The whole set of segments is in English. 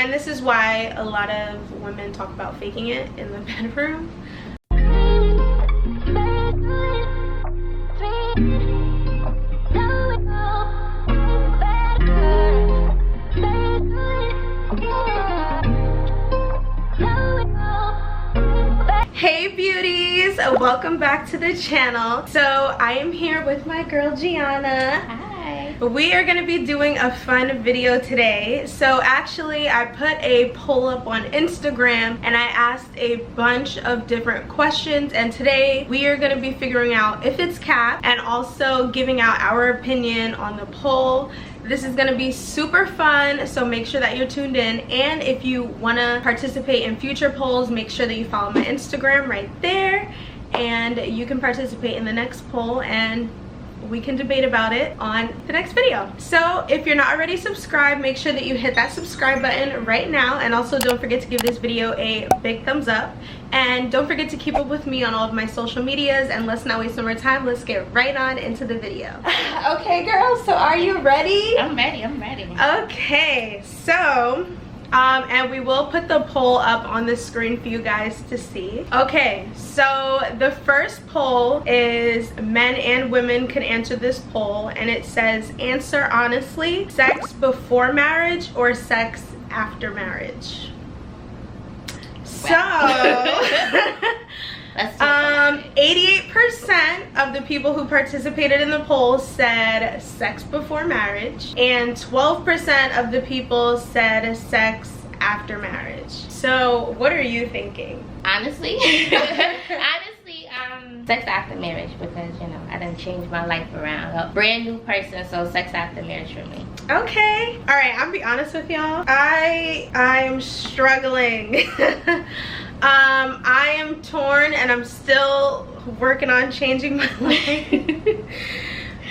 And this is why a lot of women talk about faking it in the bedroom. Hey beauties, welcome back to the channel. So I am here with my girl Gianna. Hi. We are going to be doing a fun video today. So actually I put a poll up on Instagram and I asked a bunch of different questions, and today we are going to be figuring out if it's cap and also giving out our opinion on the poll. This is gonna be super fun, so make sure that you're tuned in. And if you wanna participate in future polls, make sure that you follow my Instagram right there, and you can participate in the next poll and we can debate about it on the next video. So if you're not already subscribed, make sure that you hit that subscribe button right now, and also don't forget to give this video a big thumbs up, and don't forget to keep up with me on all of my social medias. And let's not waste no more time, let's get right on into the video. Okay girls, so are you ready? I'm ready. Okay, so and we will put the poll up on the screen for you guys to see. Okay, so the first poll is men and women can answer this poll, and it says answer honestly, sex before marriage or sex after marriage. Wow. So 88% of the people who participated in the poll said sex before marriage, and 12% of the people said sex after marriage. So what are you thinking? Honestly, sex after marriage, because you know I done changed my life around. A brand new person, so sex after marriage for me. Okay, all right, I'll be honest with y'all. I'm struggling. I am torn, and I'm still working on changing my life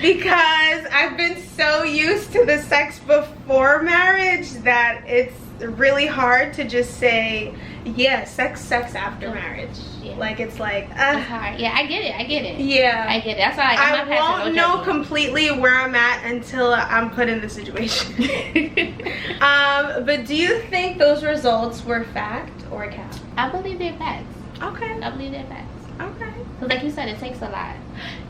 because I've been so used to the sex before marriage that it's really hard to just say, yeah, sex after marriage. Yeah. Like it's like it's hard. Yeah, I get it. Yeah, I get it. That's why I won't know completely where I'm at until I'm put in the situation. But do you think those results were fact or cap? I believe they're facts. Okay. I believe they're facts. Okay. Like you said, it takes a lot.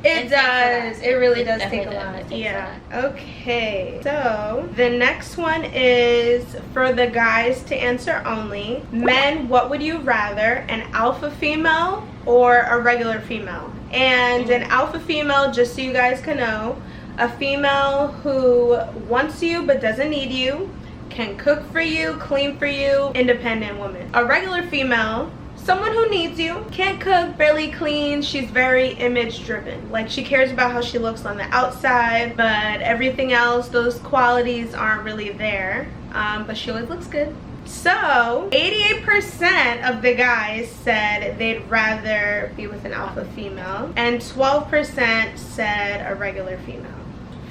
It does. It really does take a lot. Yeah. Okay. So the next one is for the guys to answer only. Men, what would you rather, an alpha female or a regular female? And an alpha female, just so you guys can know, a female who wants you but doesn't need you, can cook for you, clean for you, independent woman. A regular female, someone who needs you, can't cook, barely clean, she's very image driven. Like she cares about how she looks on the outside, but everything else, those qualities aren't really there, but she always looks good. So 88% of the guys said they'd rather be with an alpha female, and 12% said a regular female.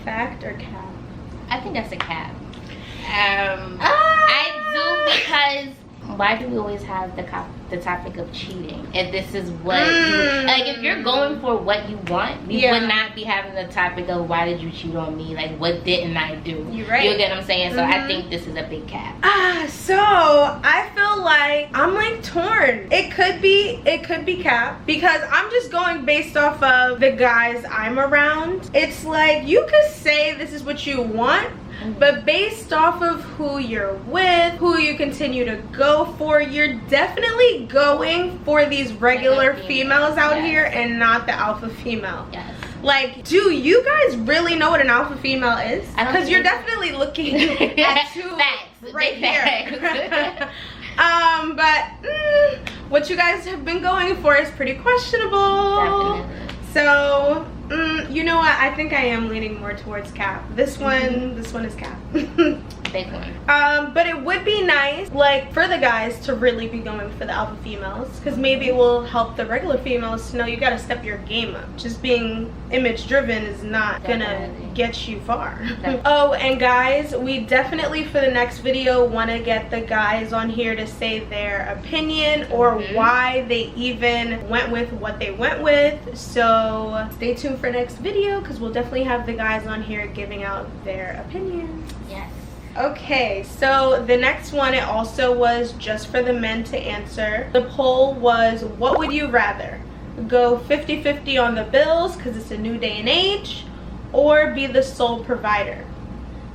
Fact or cap? I think that's a cap. I do, because why do we always have the topic of cheating? If this is what you like, if you're going for what you want, we would not be having the topic of why did you cheat on me? Like, what didn't I do? You're right. You get what I'm saying? So I think this is a big cap. So I feel like I'm like torn. It could be cap, because I'm just going based off of the guys I'm around. It's like you could say this is what you want, but based off of who you're with, who you continue to go for, you're definitely going for these regular females out here and not the alpha female. Yes. Like, do you guys really know what an alpha female is? Because you're definitely looking at two facts right here. But what you guys have been going for is pretty questionable. Definitely. So you know what, I think I am leaning more towards cap. This one is cap. Big one. But it would be nice, like, for the guys to really be going for the alpha females, because maybe it will help the regular females to know you got to step your game up. Just being image driven is not gonna get you far. Oh, and guys, we definitely for the next video want to get the guys on here to say their opinion or why they even went with what they went with. So stay tuned for next video, because we'll definitely have the guys on here giving out their opinions. Yes. Okay, so the next one, it also was just for the men to answer. The poll was, what would you rather? Go 50-50 on the bills because it's a new day and age, or be the sole provider?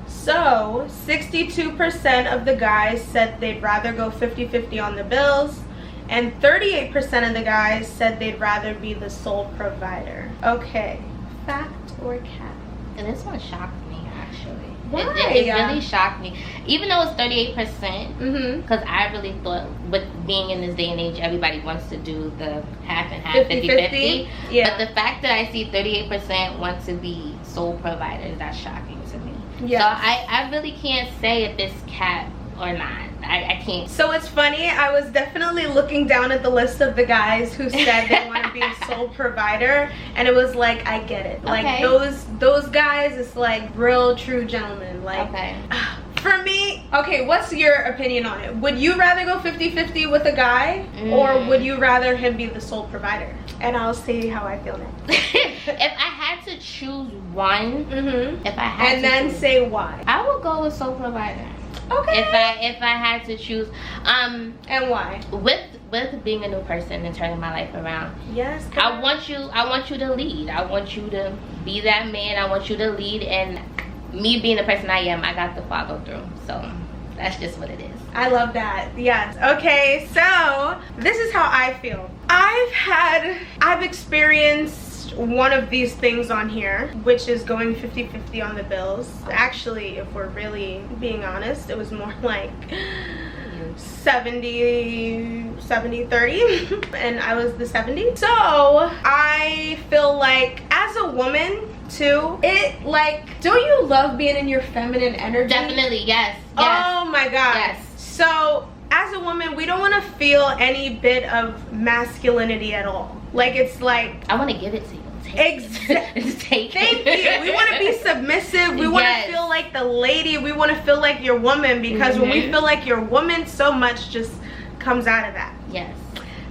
So 62% of the guys said they'd rather go 50-50 on the bills, and 38% of the guys said they'd rather be the sole provider. Okay, fact or cap? And this one shocked me, actually. Why? It really shocked me. Even though it's 38%, because I really thought with being in this day and age, everybody wants to do the half and half, 50-50. Yeah. But the fact that I see 38% want to be sole providers, that's shocking to me. Yes. So I really can't say if it's cap or not. I can't. So it's funny, I was definitely looking down at the list of the guys who said they want to be a sole provider, and it was like, I get it. Like, okay. those guys, it's like real true gentlemen. Like, okay. For me, okay, what's your opinion on it? Would you rather go 50-50 with a guy, or would you rather him be the sole provider? And I'll see how I feel now. If I had to choose one, if I had and then say why. I would go with sole provider. Okay. If I had to choose, and why? With being a new person and turning my life around. Yes. I want you to lead. I want you to be that man. I want you to lead, and me being the person I am, I got to follow through. So that's just what it is. I love that. Yes. Okay, so this is how I feel. I've experienced one of these things on here, which is going 50-50 on the bills. Actually, if we're really being honest, it was more like 70-30 and I was the 70. So I feel like as a woman too, it like, don't you love being in your feminine energy? Definitely, yes. Oh my god. Yes. So as a woman, we don't want to feel any bit of masculinity at all. Like, it's like, I want to give it to you. Exactly. Thank you. We want to be submissive. We want to feel like the lady. We want to feel like your woman, because when we feel like your woman, so much just comes out of that. Yes.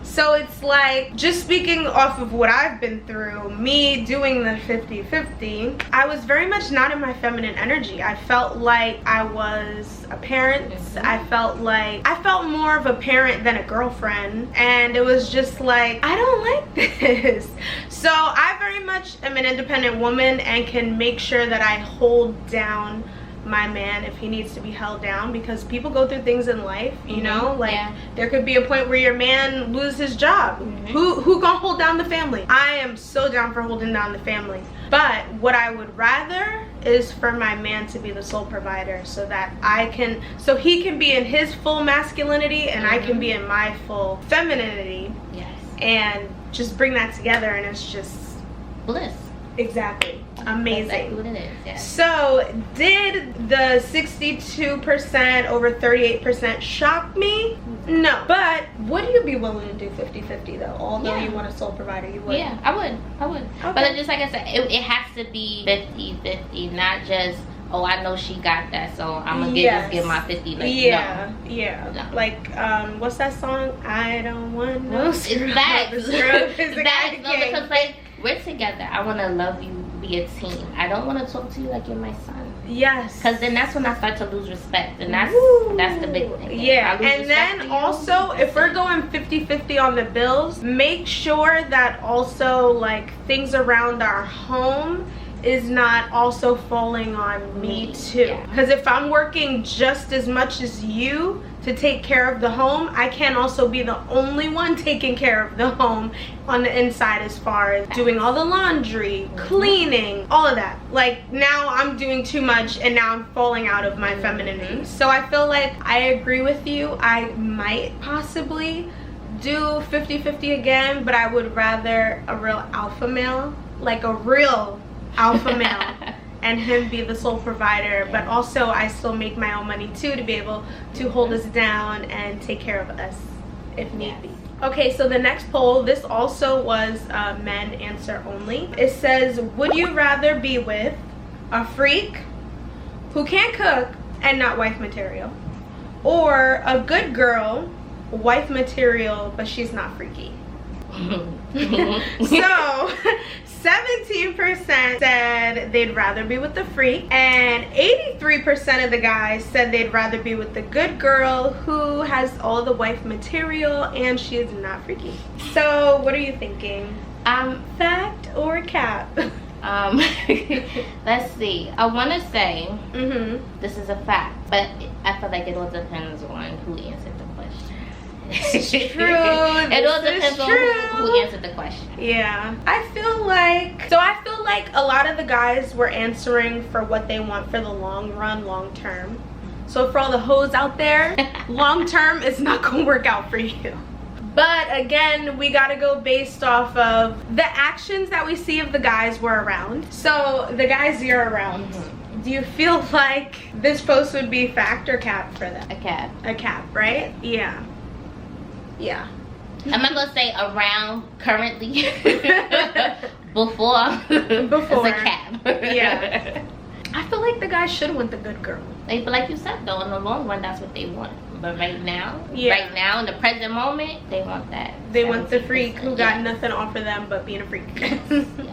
So it's like, just speaking off of what I've been through, me doing the 50-50, I was very much not in my feminine energy. I felt like I was a parent. I felt more of a parent than a girlfriend. And it was just like, I don't like this. So I very much am an independent woman and can make sure that I hold down my man if he needs to be held down, because people go through things in life, you know, like there could be a point where your man loses his job. Who gonna hold down the family? I am so down for holding down the family, but what I would rather is for my man to be the sole provider, so that so he can be in his full masculinity and I can be in my full femininity. Yes. And just bring that together, and it's just bliss. Exactly. Amazing. That's exactly what it is. Yes. So did the 62% over 38% shock me? No. But would you be willing to do 50-50 though? Although you want a sole provider, you would? Yeah, I would. Okay. But just like I said, it has to be 50-50, not just, oh, I know she got that, so I'm gonna just give my 50. Like, no. Like, what's that song? I don't want no scrub. Because like, we're together. I want to love you, be a team. I don't want to talk to you like you're my son. Yes. Because then that's when I start to lose respect, and that's the big thing. Yeah. And then also, if we're going 50-50 on the bills, make sure that also like things around our home is not also falling on me too. Because if I'm working just as much as you to take care of the home, I can't also be the only one taking care of the home on the inside, as far as doing all the laundry, cleaning, all of that. Like, now I'm doing too much and now I'm falling out of my femininity. So I feel like I agree with you. I might possibly do 50-50 again, but I would rather a real alpha male, like a real alpha male, and him be the sole provider, but also I still make my own money too, to be able to hold us down and take care of us if need be. Okay, so the next poll, this also was men answer only. It says, would you rather be with a freak who can't cook and not wife material, or a good girl, wife material, but she's not freaky? So 17% said they'd rather be with the freak, and 83% of the guys said they'd rather be with the good girl who has all the wife material and she is not freaky. So what are you thinking? Fact or cap? Let's see. I want to say this is a fact, but I feel like it all depends on who answered the question. It's true. It all depends on who answered the question. Yeah. I feel like a lot of the guys were answering for what they want for the long run, long term. So for all the hoes out there, long term is not gonna work out for you. But again, we gotta go based off of the actions that we see if the guys were around. So the guys you're around, do you feel like this post would be fact or cap for them? A cap. A cap, right? Yeah. Yeah. I'm not gonna say around currently. Before. It's a cap. Yeah. I feel like the guys should want the good girl. But like you said though, in the long run, that's what they want. But right now, yeah. Right now, in the present moment, they want that. They want the freak who got nothing to offer them but being a freak.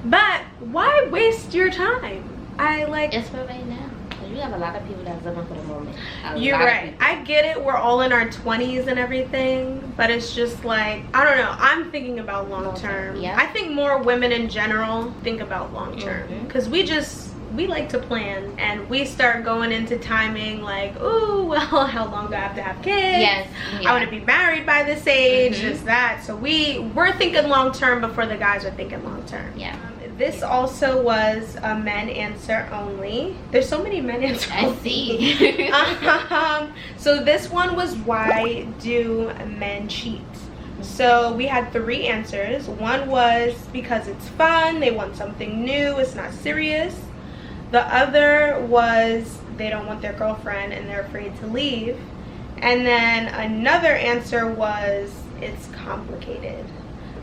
But why waste your time? It's for right now. We have a lot of people that's living for the moment. You're right. I get it. We're all in our 20s and everything, but it's just like, I don't know. I'm thinking about long term. Yeah. I think more women in general think about long term because we like to plan, and we start going into timing like, ooh, well, how long do I have to have kids? Yes. I want to be married by this age, this, that. So we're thinking long term before the guys are thinking long term. Yeah. This also was a men answer only. There's so many men answer only. I see. So this one was, why do men cheat? So we had 3 answers. One was because it's fun, they want something new, it's not serious. The other was they don't want their girlfriend and they're afraid to leave. And then another answer was it's complicated.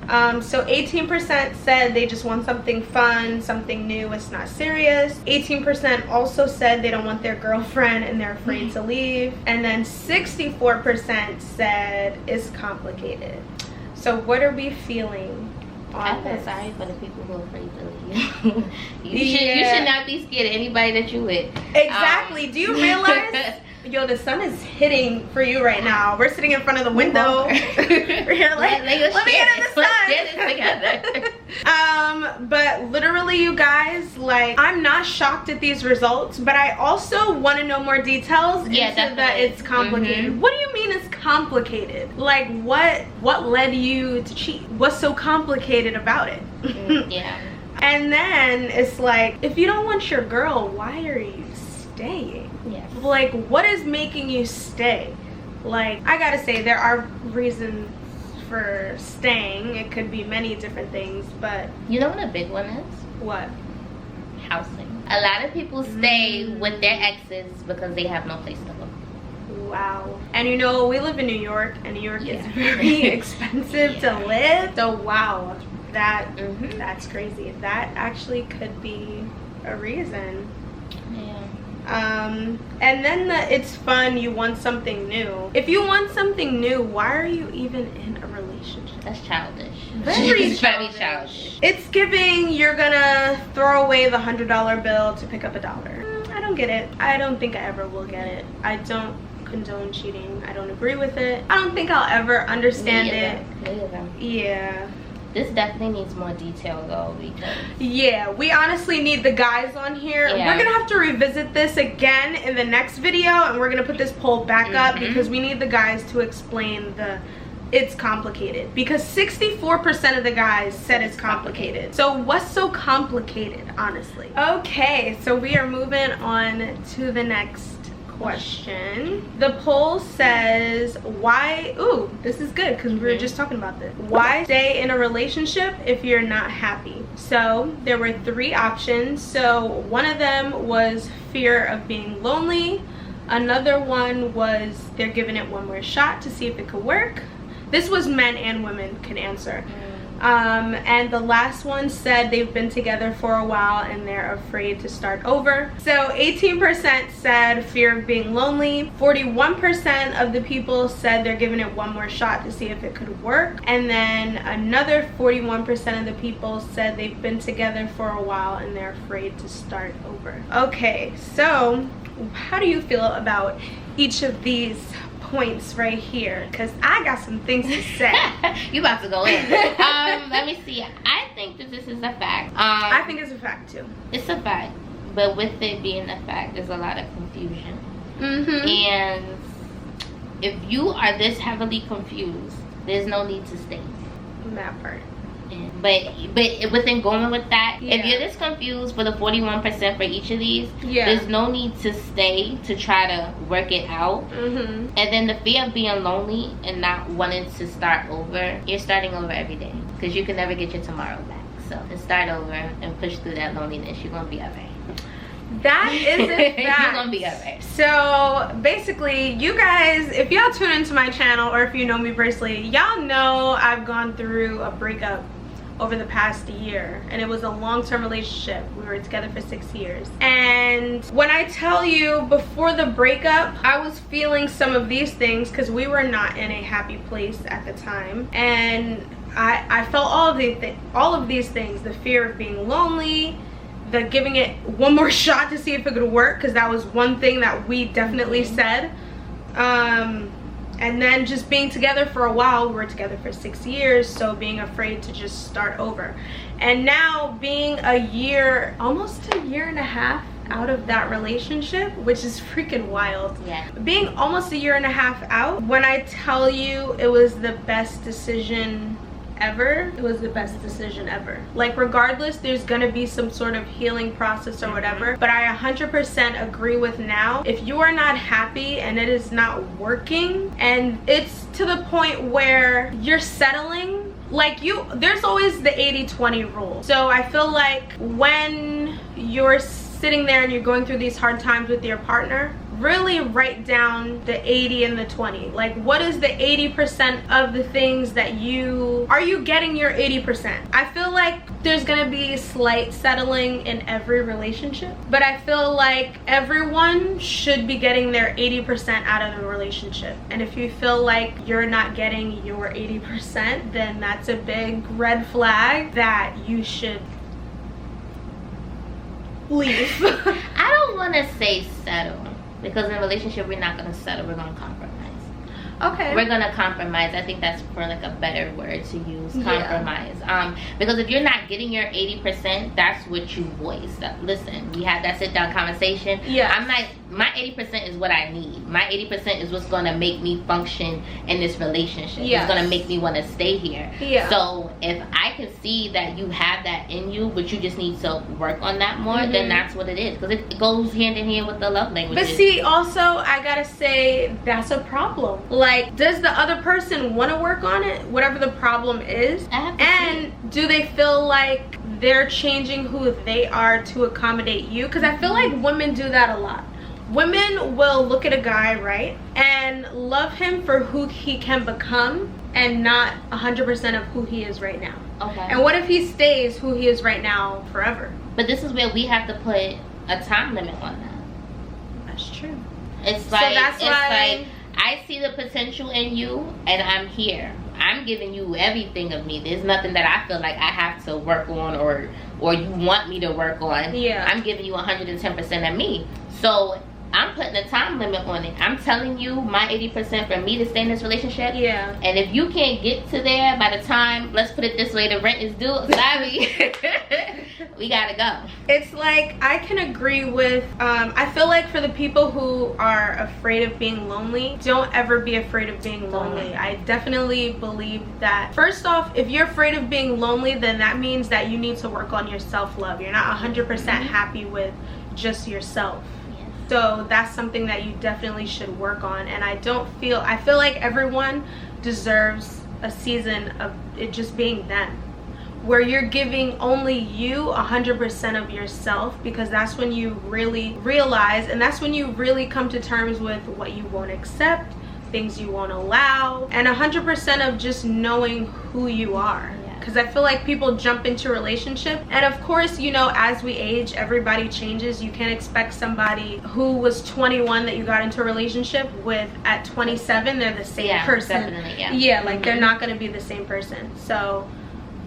So 18% said they just want something fun, something new, it's not serious. 18% also said they don't want their girlfriend and they're afraid to leave. And then 64% said it's complicated. So what are we feeling? I feel sorry for the people who are afraid to leave. You should not be scared of anybody that you with. Exactly. Do you realize? Yo, the sun is hitting for you right now. We're sitting in front of the window. We're here like, let me get in the sun. Let's get it together. But literally, you guys, like, I'm not shocked at these results, but I also want to know more details into that it's complicated. What do you mean it's complicated? Like, what led you to cheat? What's so complicated about it? Yeah. And then it's like, if you don't want your girl, why are you staying? Yes. Like, what is making you stay? Like, I gotta say, there are reasons for staying. It could be many different things, but you know what a big one is? What? Housing. A lot of people stay with their exes because they have no place to go. Wow. And you know, we live in New York, and New York is very expensive to live. So wow, that's crazy. That actually could be a reason. Yeah. And then it's fun, you want something new. If you want something new, why are you even in a relationship? That's childish. Very childish. It's giving you're gonna throw away the $100 bill to pick up $1. I don't get it. I don't think I ever will get it. I don't condone cheating. I don't agree with it. I don't think I'll ever understand it. Yeah. This definitely needs more detail though, because we honestly need the guys on here. We're gonna have to revisit this again in the next video, and we're gonna put this poll back up because we need the guys to explain it's complicated, because 64% of the guys said it's complicated. So what's so complicated, honestly? Okay, so we are moving on to the next question. The poll says, why, ooh, this is good because we were just talking about this. Why stay in a relationship if you're not happy? So there were 3 options. So one of them was fear of being lonely. Another one was they're giving it one more shot to see if it could work. This was men and women can answer. And the last one said they've been together for a while and they're afraid to start over. So 18% said fear of being lonely. 41% of the people said they're giving it one more shot to see if it could work. And then another 41% of the people said they've been together for a while and they're afraid to start over. Okay, so how do you feel about each of these points right here? Because I got some things to say. You about to go in. Let me see. I think that this is a fact. I think it's a fact too. It's a fact, but with it being a fact, there's a lot of confusion. And if you are this heavily confused, there's no need to stay. That part. But within going with that, if you're this confused for the 41% for each of these, there's no need to stay to try to work it out. And then the fear of being lonely and not wanting to start over, you're starting over every day because you can never get your tomorrow back. So just start over and push through that loneliness. You're gonna be alright. That is a fact. You're gonna be alright. So basically, you guys, if y'all tune into my channel or if you know me personally, y'all know I've gone through a breakup over the past year, and it was a long-term relationship. We were together for 6 years. And when I tell you, before the breakup, I was feeling some of these things because we were not in a happy place at the time. And I felt all of these things, the fear of being lonely, the giving it one more shot to see if it could work, because that was one thing that we definitely said. And then just being together for a while. We were together for 6 years, so being afraid to just start over. And now being a year, almost a year and a half out of that relationship, which is freaking wild. Being almost a year and a half out, when I tell you it was the best decision ever, it was the best decision ever. Like, regardless, there's gonna be some sort of healing process or whatever, but I 100% agree with now, if you are not happy and it is not working and it's to the point where you're settling, like, there's always the 80-20 rule. So I feel like when you're sitting there and you're going through these hard times with your partner, really write down the 80 and the 20. Like, what is the 80% of the things that are you getting your 80%? I feel like there's gonna be slight settling in every relationship, but I feel like everyone should be getting their 80% out of the relationship. And if you feel like you're not getting your 80%, then that's a big red flag that you should leave. I don't want to say settle, because in a relationship we're not going to settle, we're going to compromise. Okay. We're going to compromise. I think that's for like a better word to use, compromise. Because if you're not getting your 80%, that's what you voice. Listen, we had that sit down conversation. I'm like, my 80% is what I need. My 80% is what's going to make me function in this relationship. It's going to make me want to stay here. So if I can see that you have that in you, but you just need to work on that more, then that's what it is. Because it goes hand in hand with the love languages. But see, also, I gotta say, that's a problem. Like, does the other person want to work on it, whatever the problem is? And do they feel like they're changing who they are to accommodate you? Because I feel like women do that a lot. Women will look at a guy, right, and love him for who he can become and not 100% of who he is right now. And what if he stays who he is right now forever? But this is where we have to put a time limit on that. That's true. It's like, like, I see the potential in you and I'm here. I'm giving you everything of me. There's nothing that I feel like I have to work on or you want me to work on. I'm giving you 110% of me. So I'm putting a time limit on it. I'm telling you my 80% for me to stay in this relationship. And if you can't get to there by the time, let's put it this way, the rent is due, sorry, we gotta go. It's like, I can agree with, I feel like for the people who are afraid of being lonely, don't ever be afraid of being lonely. I definitely believe that, first off, if you're afraid of being lonely, then that means that you need to work on your self-love. You're not 100% happy with just yourself. So that's something that you definitely should work on. And I feel like everyone deserves a season of it just being them, where you're giving only you 100% of yourself, because that's when you really realize, and that's when you really come to terms with what you won't accept, things you won't allow, and 100% of just knowing who you are. because I feel like people jump into a relationship, and of course, you know, as we age, everybody changes. You can't expect somebody who was 21 that you got into a relationship with at 27 they're the same person. Definitely, yeah, like they're not going to be the same person. So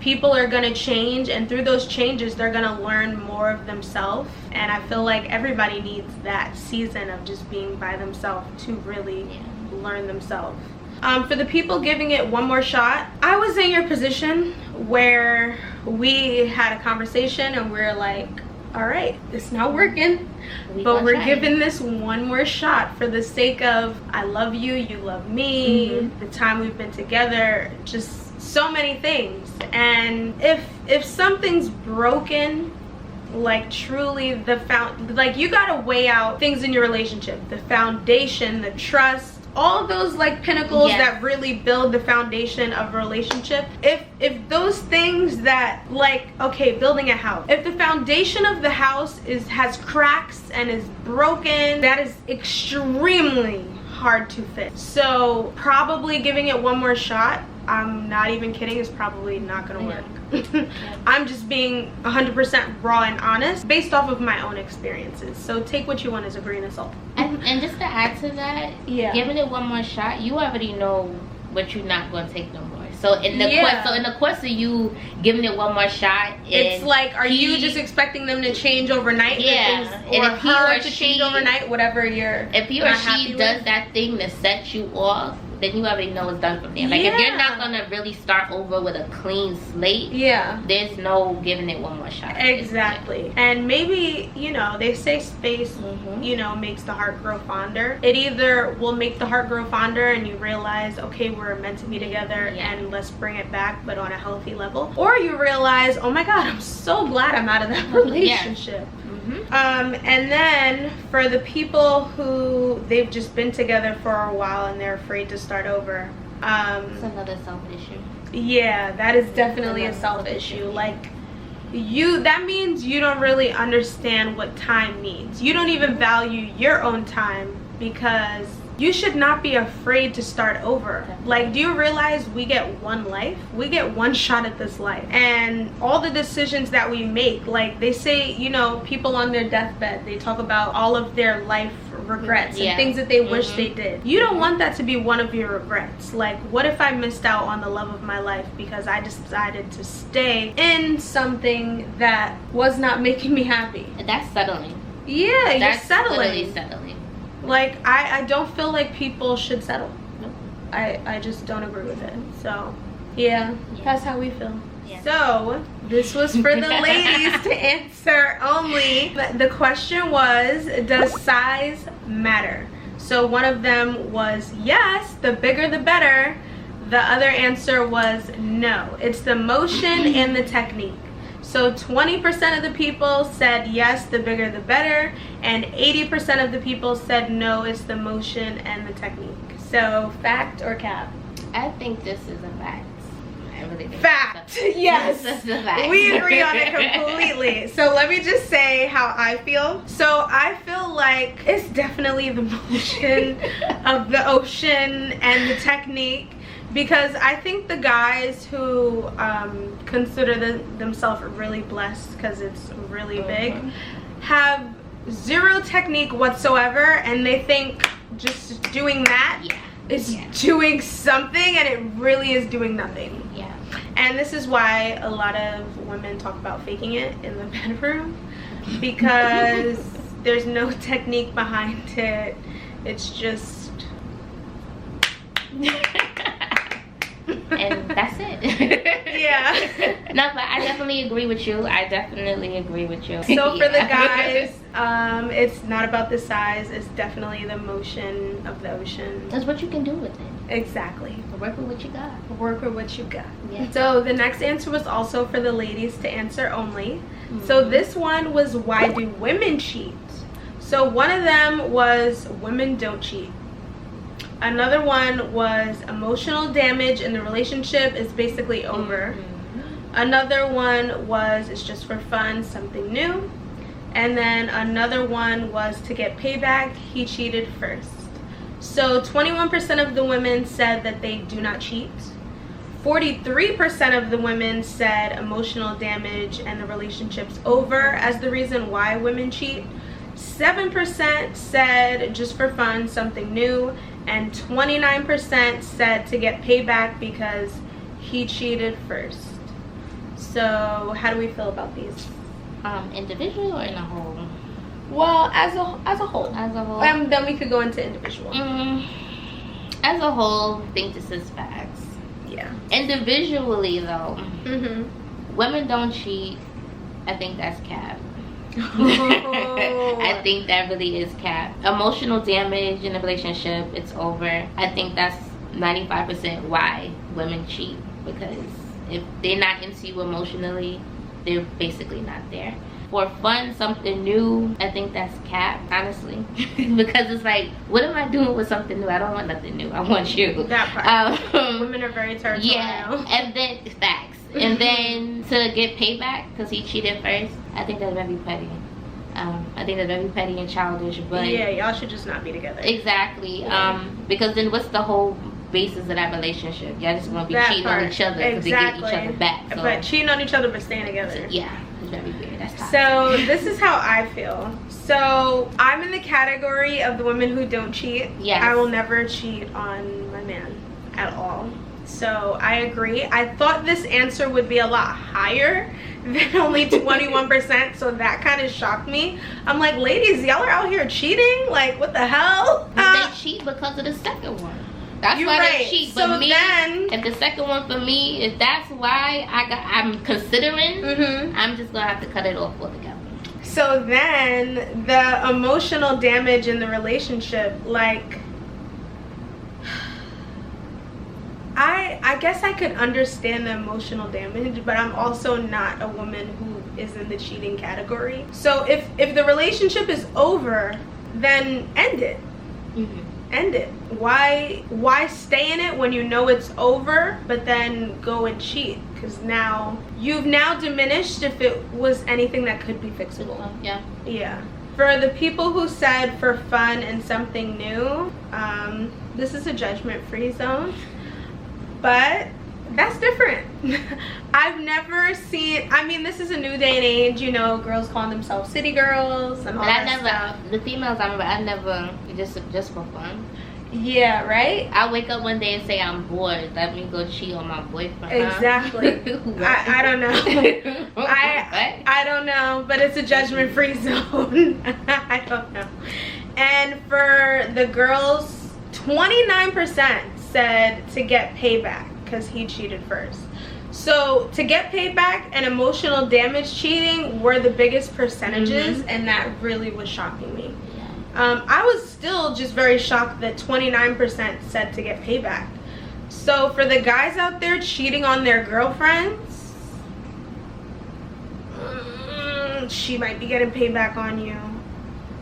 people are going to change, and through those changes they're going to learn more of themselves, and I feel like everybody needs that season of just being by themselves to really learn themselves. For the people giving it one more shot, I was in your position where we had a conversation and we're like, all right, it's not working, but we're giving this one more shot for the sake of I love you, you love me, the time we've been together, just so many things. And if something's broken, like truly like you gotta weigh out things in your relationship, the foundation, the trust, all those like pinnacles that really build the foundation of a relationship. If those things that, like, okay, building a house, if the foundation of the house has cracks and is broken, that is extremely hard to fix. So probably giving it one more shot, I'm not even kidding, is probably not gonna work. I'm just being 100% raw and honest based off of my own experiences. So take what you want as a grain of salt. And just to add to that, giving it one more shot, you already know what you're not going to take no more. So in the course of you giving it one more shot, it's like, are you just expecting them to change overnight? Yeah, or if her to change overnight, whatever you're. If he or she does that thing to set you off, then you already know it's done from there. Like if you're not gonna really start over with a clean slate, there's no giving it one more shot. Exactly. And maybe, you know, they say space, you know, makes the heart grow fonder. It either will make the heart grow fonder and you realize, okay, we're meant to be together and let's bring it back, but on a healthy level, or you realize, oh my god, I'm so glad I'm out of that relationship. And then for the people who they've just been together for a while and they're afraid to start over, it's another self issue. Yeah, that is definitely a self issue. Like, that means you don't really understand what time means. You don't even value your own time, because you should not be afraid to start over. Like, do you realize we get one life? We get one shot at this life. And all the decisions that we make, like they say, you know, people on their deathbed, they talk about all of their life regrets and things that they wish they did. You don't want that to be one of your regrets. Like, what if I missed out on the love of my life because I decided to stay in something that was not making me happy? That's settling. Yeah, that's you're settling. Literally settling. Like, I don't feel like people should settle. Nope. I just don't agree with it. So yeah, that's how we feel. So this was for the ladies to answer only. But the question was, does size matter? So one of them was yes, the bigger the better. The other answer was no, it's the motion and the technique. So 20% of the people said yes, the bigger the better, and 80% of the people said no, it's the motion and the technique. So fact or cap? I think this is a fact. I really think fact. Yes, this is a fact. We agree on it completely. So let me just say how I feel. So I feel like it's definitely the motion of the ocean and the technique. Because I think the guys who consider themselves really blessed because it's really big have zero technique whatsoever, and they think just doing that is doing something, and it really is doing nothing. Yeah. And this is why a lot of women talk about faking it in the bedroom, because there's no technique behind it. It's just and that's it. No, but I definitely agree with you. So for the guys, it's not about the size, it's definitely the motion of the ocean. That's what you can do with it. Exactly. Work with what you got. Work with what you got. So the next answer was also for the ladies to answer only. So this one was, why do women cheat? So one of them was, women don't cheat. Another one was, emotional damage in the relationship is basically over. Another one was, it's just for fun, something new. And then another one was, to get payback, he cheated first. So 21% of the women said that they do not cheat. 43% of the women said emotional damage and the relationship's over as the reason why women cheat. 7% said just for fun, something new, and 29% said to get payback because he cheated first. So how do we feel about these? Individual or in a whole? Well, as a whole. As a whole. Then we could go into individual. As a whole, I think this is facts. Yeah. Individually, though, women don't cheat. I think that's cap. I think that really is cap. Emotional damage in a relationship, it's over. I think that's 95% why women cheat, because if they're not into you emotionally, they're basically not there. For fun, something new, I think that's cap, honestly. Because it's like, what am I doing with something new? I don't want nothing new. I want you. That part. Women are very territorial. Yeah, and then facts. And then to get payback because he cheated first, I think that's very petty. I think that's very petty and childish. But yeah, y'all should just not be together. Exactly. Because then what's the whole basis of that relationship? Y'all just gonna be cheating on each other because they get each other back. So. But cheating on each other but staying together. So, yeah, it's very weird. That's toxic. So this is how I feel. So I'm in the category of the women who don't cheat. Yes. I will never cheat on my man at all. So I agree. I thought this answer would be a lot higher than only 21%, so that kind of shocked me. I'm like, ladies, y'all are out here cheating? Like, what the hell? They cheat because of the second one. That's why they cheat. But so if the second one for me, if that's why I'm considering, I'm just gonna have to cut it off altogether. So then the emotional damage in the relationship, like, I guess I could understand the emotional damage, but I'm also not a woman who is in the cheating category. So if the relationship is over, then end it. End it. Why stay in it when you know it's over, but then go and cheat? Because now you've diminished if it was anything that could be fixable. Yeah. For the people who said for fun and something new, this is a judgment-free zone. But that's different. I've never seen, I mean, this is a new day and age, you know, girls calling themselves city girls and all that stuff. The females, I never, just for fun. Yeah, right? I wake up one day and say I'm bored. Let me go cheat on my boyfriend. Exactly. I don't know. I don't know, but it's a judgment-free zone. I don't know. And for the girls, 29% said to get payback because he cheated first. So to get payback and emotional damage cheating were the biggest percentages, and that really was shocking me. I was still just very shocked that 29% said to get payback. So for the guys out there cheating on their girlfriends, she might be getting payback on you.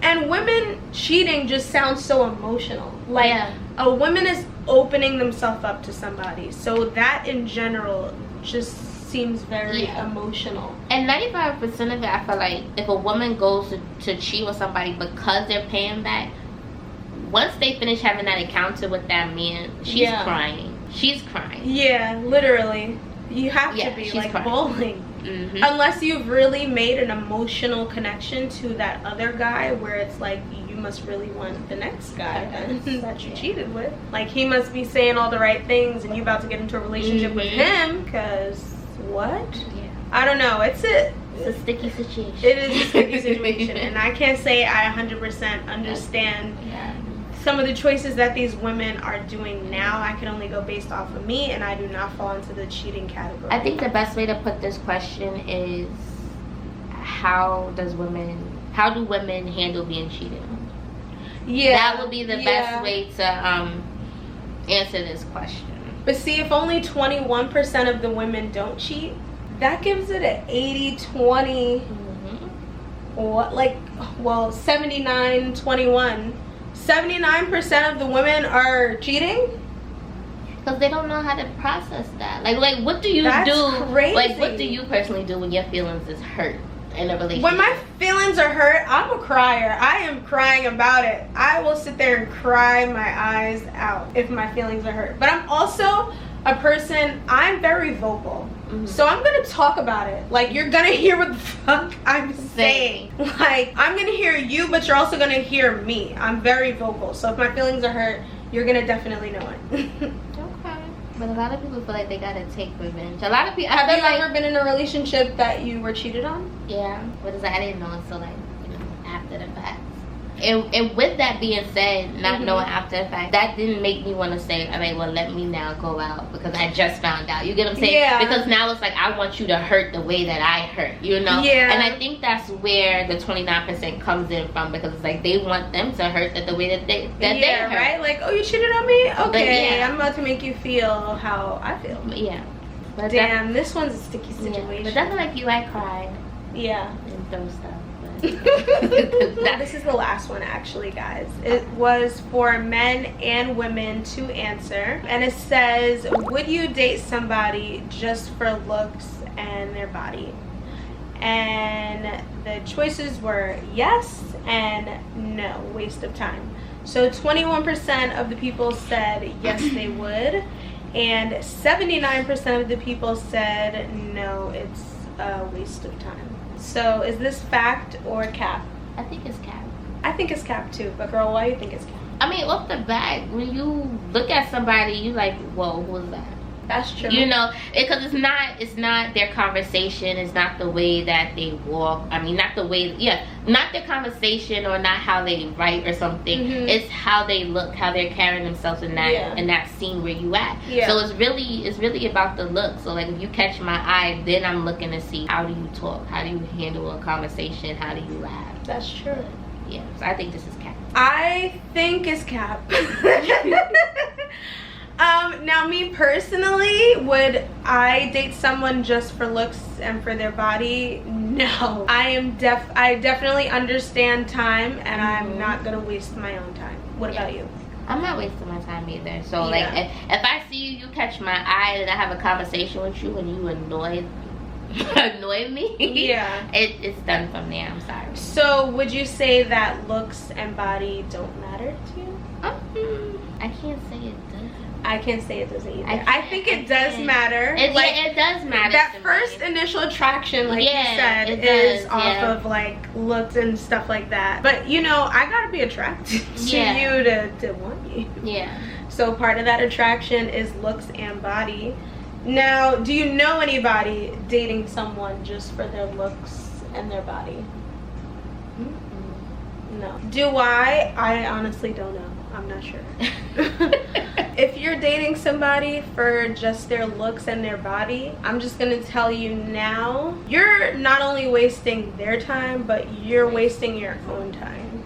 And women cheating just sounds so emotional. Like a woman is opening themselves up to somebody, so that in general just seems very emotional. And 95% of it, I feel like if a woman goes to cheat with somebody because they're paying back, once they finish having that encounter with that man, she's crying. She's crying. Yeah, literally. You have to be like crying. Bowling. Unless you've really made an emotional connection to that other guy where it's like you must really want the next guy that you cheated with. Like he must be saying all the right things and you about to get into a relationship with him, because what? I don't know. It's a sticky situation. It is a sticky situation. And I can't say I 100% understand some of the choices that these women are doing now. I can only go based off of me, and I do not fall into the cheating category. I think the best way to put this question is how do women handle being cheated? That would be the best way to answer this question. But see, if only 21% of the women don't cheat, that gives it an 80-20 what, like, well, 79-21. 79% of the women are cheating because they don't know how to process that. Like what do you do? Crazy. Like what do you personally do when your feelings is hurt in a relationship? When my feelings are hurt, I'm a crier. I am crying about it. I will sit there and cry my eyes out if my feelings are hurt. But I'm also a person, I'm very vocal. So I'm gonna talk about it. Like, you're gonna hear what the fuck I'm saying. Like, I'm gonna hear you, but you're also gonna hear me. I'm very vocal. So if my feelings are hurt, you're gonna definitely know it. Okay. But a lot of people feel like they gotta take revenge. A lot of people. Have you ever been in a relationship that you were cheated on? Yeah. But it's like, I didn't know until like, after the fact. And with that being said, not knowing after the fact, that didn't make me want to say, all right, well, let me now go out because I just found out. You get what I'm saying? Yeah. Because now it's like, I want you to hurt the way that I hurt, you know? Yeah. And I think that's where the 29% comes in from, because it's like they want them to hurt the way that they hurt. Right? Like, oh, you cheated on me? Okay, yeah. I'm about to make you feel how I feel. Yeah. But damn, this one's a sticky situation. Yeah. But definitely like you, I cried. Yeah. And throw stuff. This is the last one, actually, guys. It was for men and women to answer, and it says, would you date somebody just for looks and their body? And the choices were yes and no, waste of time. So 21% of the people said yes, they would, and 79% of the people said no, it's a waste of time. So is this fact or cap? I think it's cap. I think it's cap too, but girl, why do you think it's cap? I mean, off the bat, when you look at somebody, you like, whoa, who's that? That's true. You know, because it's not their conversation, it's not the way that they walk. I mean, not the way, not their conversation or not how they write or something. It's how they look, how they're carrying themselves in that scene where you at. So it's really about the look. So like, if you catch my eye, then I'm looking to see, how do you talk, how do you handle a conversation, how do you laugh. That's true. Yeah, so I think this is cap. I think it's cap. Now, me personally, would I date someone just for looks and for their body? No. I definitely understand time, and I'm not gonna waste my own time. What about you? I'm not wasting my time either. So like, if I see you catch my eye and I have a conversation with you and you annoy me, it's done from there. I'm sorry. So would you say that looks and body don't matter to you? I can't say it doesn't. I can't say it doesn't either. I think it does matter. It does matter. That first initial attraction, like you said, is off of like looks and stuff like that. But you know, I gotta be attracted to you to want you. Yeah. So part of that attraction is looks and body. Now, do you know anybody dating someone just for their looks and their body? No. Do I? I honestly don't know. I'm not sure. If you're dating somebody for just their looks and their body, I'm just gonna tell you now, you're not only wasting their time, but you're wasting your own time.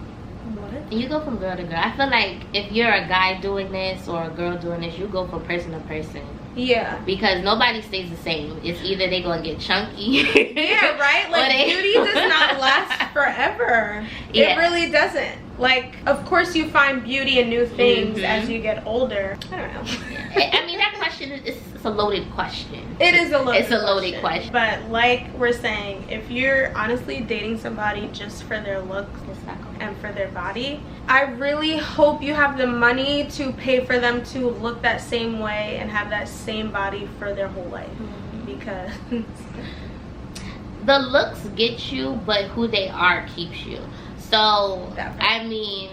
What? You go from girl to girl. I feel like if you're a guy doing this or a girl doing this, you go from person to person. Yeah. Because nobody stays the same. It's either they gonna get chunky. Yeah, right? Like, beauty does not last forever. It really doesn't. Like, of course you find beauty in new things as you get older. I don't know. I mean, that question is a loaded question. It is a loaded question. But like we're saying, if you're honestly dating somebody just for their looks and for their body, I really hope you have the money to pay for them to look that same way and have that same body for their whole life. Because the looks get you, but who they are keeps you. So, I mean,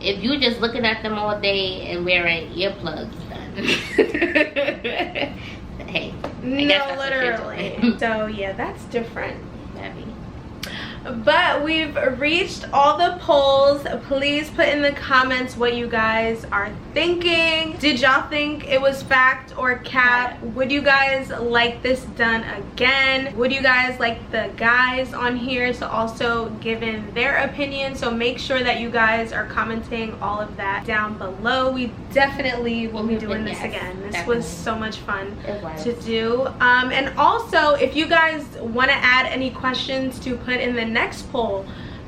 if you're just looking at them all day and wearing earplugs, then hey, no, literally. So yeah, that's different. Maybe. But we've reached all the polls. Please put in the comments what you guys are thinking. Did y'all think it was fact or cap? Would you guys like this done again? Would you guys like the guys on here to also give in their opinion? So make sure that you guys are commenting all of that down below. We definitely will be doing this again. This was so much fun to do. And also, if you guys want to add any questions to put in the next poll,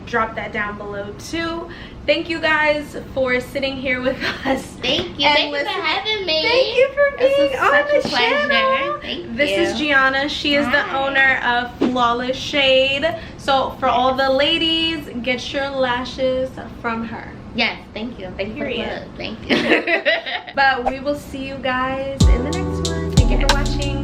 drop that down below too. Thank you guys for sitting here with us. Thank you. Thank you for having me. Thank you for being on the channel. This is Gianna. She is the owner of Flawless Shade. So for all the ladies, get your lashes from her. Yes, thank you. Thank you. Thank you. But we will see you guys in the next one. you for watching.